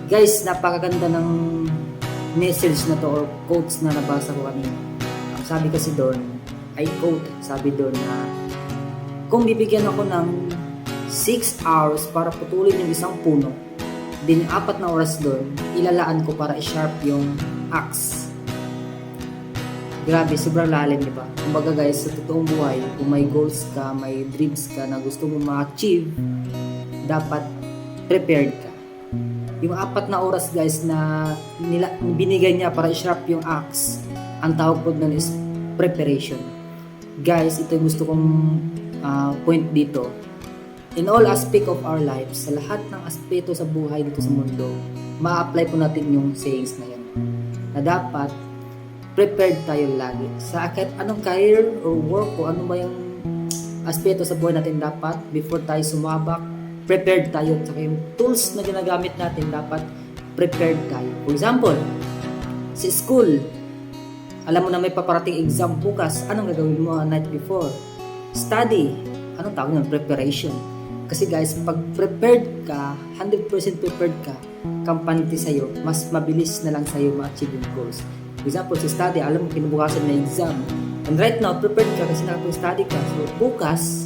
Guys, napakaganda ng message na to or quotes na nabasa ko kanina. Ang sabi kasi doon, sabi doon na kung bibigyan ako ng 6 hours para putulin yung isang puno, din 4 na oras doon, ilalaan ko para i-sharp yung axe. Grabe, sobrang lalim, di ba? Kumbaga guys, sa totoong buhay, kung may goals ka, may dreams ka na gusto mo ma-achieve, dapat prepared ka. Yung 4 na oras guys na binigay niya para i-sharp yung axe, ang tawag po nun is preparation. Guys, ito yung gusto kong point dito. In all aspect of our lives, sa lahat ng aspeto sa buhay dito sa mundo, ma-apply po natin yung sayings na yan. Na dapat, prepared tayo lagi. Sa anong career or work o ano ba yung aspeto sa buhay natin, dapat before tayo sumabak, prepared tayo. Saka yung tools na ginagamit natin, dapat prepared tayo. For example, sa school, alam mo na may paparating exam bukas, anong gagawin mo night before? Study. Anong tawag nun? Preparation. Kasi guys, pag prepared ka, 100% prepared ka, kampante sa'yo, mas mabilis na lang sa'yo ma-achieve yung goals. For example, sa study, alam mo kinubukasan na exam. And right now, prepared ka kasi nakapag-study ka. So, bukas,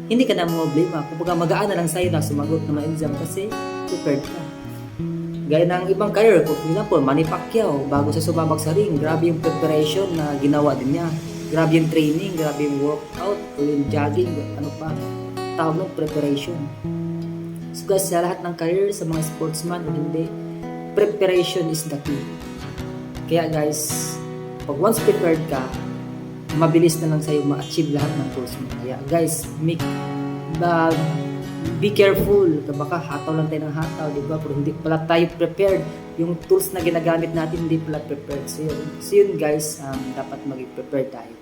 hindi ka na problema. Kung magaan na lang sa'yo na sumagot na ma-exam kasi prepared ka. Gaya ng ibang career, for example, Manny Pacquiao, bago siya sumabak sa ring, grabe yung preparation na ginawa din niya. Grabe yung training, grabe yung workout, yung jogging, ano pa, tawag ng preparation. So guys, sa lahat ng career, sa mga sportsman, hindi, preparation is the key. Kaya guys, pag once prepared ka, mabilis na lang sa'yo ma-achieve lahat ng goals mo. Kaya guys, be careful, baka hataw lang tayo ng hataw, di ba? Pero hindi pala tayo prepared. Yung tools na ginagamit natin, hindi pala prepared. So yun guys, dapat maging prepared tayo.